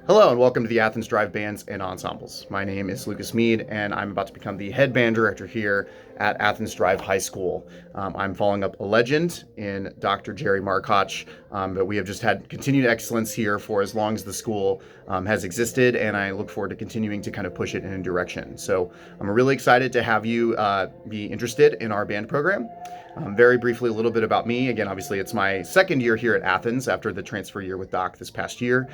Hello and welcome to the Athens Drive Bands and Ensembles. My name is Lucas Meade and I'm about to become the head band director here at Athens Drive High School. I'm following up a legend in Dr. Jerry Markoch, but we have just had continued excellence here for as long as the school has existed, and I look forward to continuing to kind of push it in a direction. So I'm really excited to have you be interested in our band program. Very briefly, a little bit about me. Again, obviously, it's my second year here at Athens after the transfer year with Doc this past year.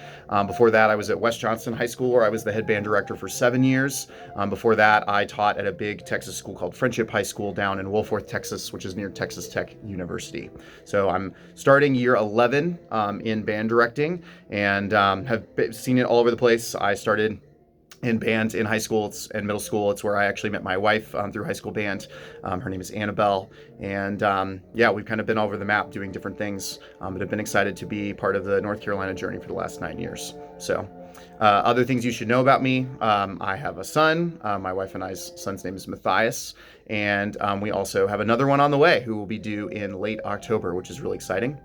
Before that, I was at West Johnston High School, where I was the head band director for 7 years. Before that, I taught at a big Texas school called Friendship High School down in Wolfworth, Texas, which is near Texas Tech University. So I'm starting year 11 in band directing and have seen it all over the place. I started in band in high school and middle school. It's where I actually met my wife through high school band. Her name is Annabelle. And yeah, we've kind of been all over the map doing different things, but have been excited to be part of the North Carolina journey for the last 9 years. So other things you should know about me. I have a son. My wife and I's son's name is Matthias. And we also have another one on the way who will be due in late October, which is really exciting.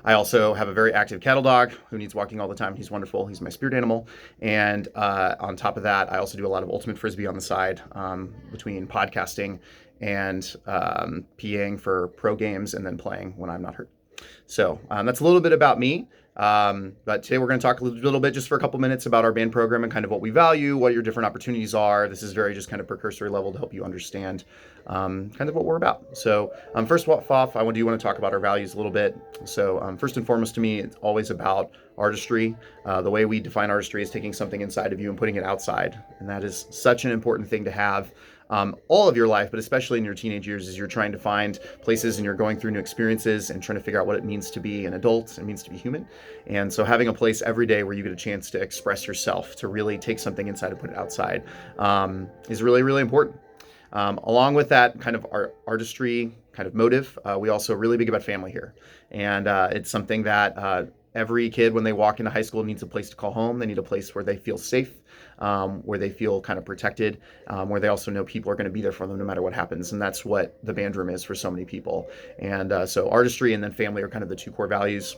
I also have a very active cattle dog who needs walking all the time. He's wonderful. He's my spirit animal. And on top of that, I also do a lot of ultimate frisbee on the side between podcasting and PAing for pro games and then playing when I'm not hurt. So that's a little bit about me. But today we're going to talk a little bit just for a couple minutes about our band program and kind of what we value, what your different opportunities are. This is very just kind of precursory level to help you understand kind of what we're about. So first off, I do want to talk about our values a little bit. So first and foremost to me, it's always about artistry. The way we define artistry is taking something inside of you and putting it outside. And that is such an important thing to have all of your life, but especially in your teenage years as you're trying to find places and you're going through new experiences and trying to figure out what it means to be an adult, it means to be human. And so having a place every day where you get a chance to express yourself, to really take something inside and put it outside is really, really important. Along with that kind of artistry kind of motive, we also are really big about family here. And it's something that every kid, when they walk into high school, needs a place to call home. They need a place where they feel safe, where they feel kind of protected, where they also know people are going to be there for them no matter what happens. And that's what the band room is for so many people. And so artistry and then family are kind of the two core values.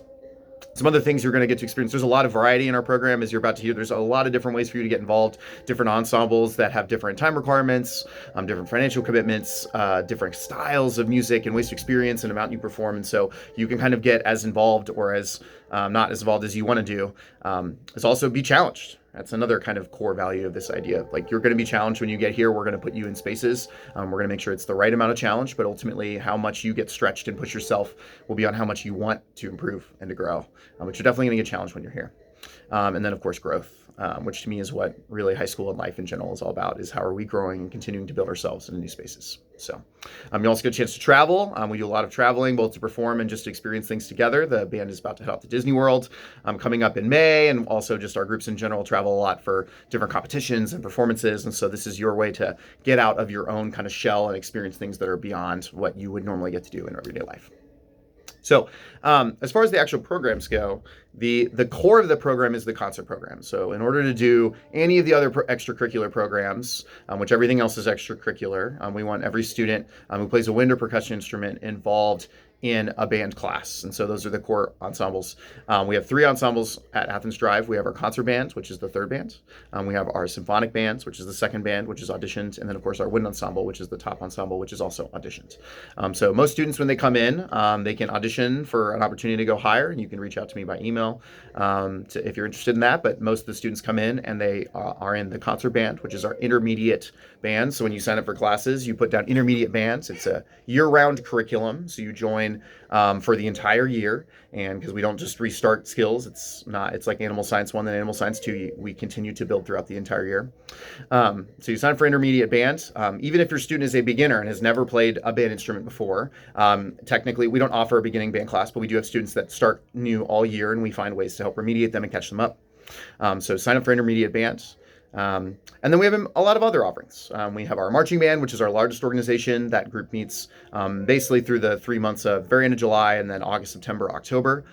Some other things you're going to get to experience. There's a lot of variety in our program, as you're about to hear. There's a lot of different ways for you to get involved, different ensembles that have different time requirements, different financial commitments, different styles of music and ways to experience and amount you perform. And so you can kind of get as involved or as not as involved as you want to do. It's also be challenged. That's another kind of core value of this idea. Like, you're going to be challenged when you get here. We're going to put you in spaces. We're going to make sure it's the right amount of challenge, but ultimately how much you get stretched and push yourself will be on how much you want to improve and to grow, but you're definitely going to get challenged when you're here. And then, of course, growth, which to me is what really high school and life in general is all about, is how are we growing and continuing to build ourselves in new spaces. So you also get a chance to travel. We do a lot of traveling, both to perform and just to experience things together. The band is about to head out to Disney World coming up in May, and also just our groups in general travel a lot for different competitions and performances. And so this is your way to get out of your own kind of shell and experience things that are beyond what you would normally get to do in everyday life. So as far as the actual programs go, the core of the program is the concert program. So in order to do any of the other extracurricular programs, which everything else is extracurricular, we want every student who plays a wind or percussion instrument involved in a band class. And so those are the core ensembles. We have 3 ensembles at Athens Drive. We have our concert band, which is the third band. We have our symphonic bands, which is the second band, which is auditioned. And then, of course, our wind ensemble, which is the top ensemble, which is also auditioned. So most students, when they come in, they can audition for an opportunity to go higher. And you can reach out to me by email if you're interested in that. But most of the students come in and they are in the concert band, which is our intermediate band. So when you sign up for classes, you put down intermediate bands. It's a year-round curriculum. So you join for the entire year, and because we don't just restart skills, it's like Animal Science 1 and Animal Science 2, we continue to build throughout the entire year. So you sign up for intermediate band. Even if your student is a beginner and has never played a band instrument before, technically we don't offer a beginning band class, but we do have students that start new all year, and we find ways to help remediate them and catch them up. So sign up for intermediate band. And then we have a lot of other offerings. We have our marching band, which is our largest organization. That group meets basically through the 3 months of very end of July and then August, September, October.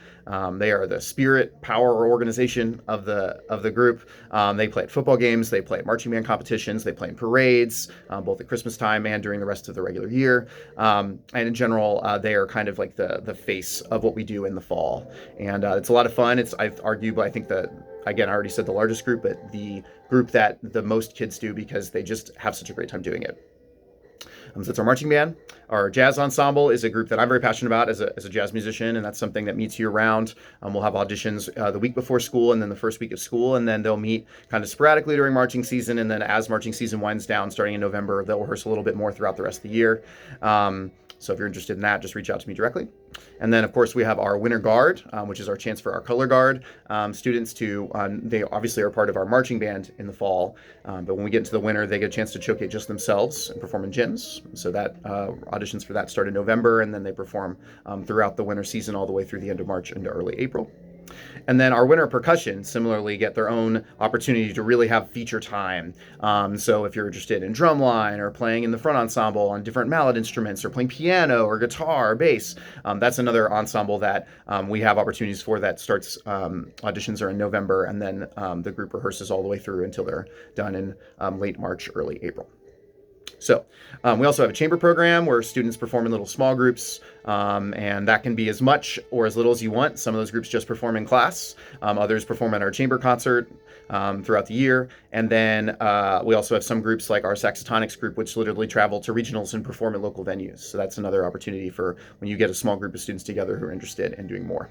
They are the spirit, power organization of the group. They play at football games, they play at marching band competitions, they play in parades, both at Christmas time and during the rest of the regular year. And in general, they are kind of like the face of what we do in the fall. And it's a lot of fun. It's, I've argued, but I think that again, I already said the largest group, but the group that the most kids do because they just have such a great time doing it. So that's our marching band. Our jazz ensemble is a group that I'm very passionate about as a jazz musician, and that's something that meets year round. We'll have auditions the week before school and then the first week of school, and then they'll meet kind of sporadically during marching season, and then as marching season winds down starting in November, they'll rehearse a little bit more throughout the rest of the year. So if you're interested in that, just reach out to me directly. And then, of course, we have our Winter Guard, which is our chance for our color guard students to, they obviously are part of our marching band in the fall, but when we get into the winter, they get a chance to showcase just themselves and perform in gyms. So that auditions for that start in November, and then they perform throughout the winter season all the way through the end of March into early April. And then our winter percussion similarly get their own opportunity to really have feature time. So if you're interested in drumline or playing in the front ensemble on different mallet instruments or playing piano or guitar or bass, that's another ensemble that we have opportunities for that starts, auditions are in November, and then the group rehearses all the way through until they're done in late March, early April. So we also have a chamber program where students perform in little small groups, and that can be as much or as little as you want. Some of those groups just perform in class. Others perform at our chamber concert throughout the year. And then we also have some groups like our saxophonics group, which literally travel to regionals and perform at local venues. So that's another opportunity for when you get a small group of students together who are interested in doing more.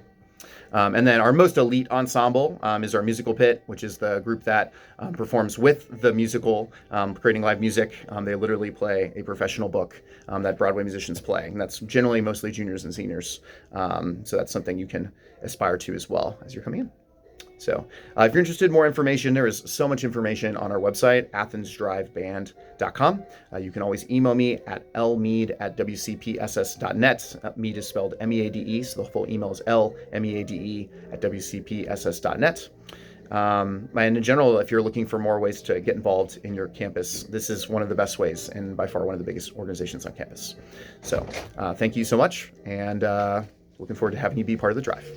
And then our most elite ensemble is our musical pit, which is the group that performs with the musical, creating live music. They literally play a professional book that Broadway musicians play, and that's generally mostly juniors and seniors. So that's something you can aspire to as well as you're coming in. So if you're interested in more information, there is so much information on our website, athensdriveband.com. You can always email me at lmeade@wcpss.net. Meade is spelled M-E-A-D-E, so the full email is lmeade@wcpss.net. And in general, if you're looking for more ways to get involved in your campus, this is one of the best ways and by far one of the biggest organizations on campus. So thank you so much, and looking forward to having you be part of the drive.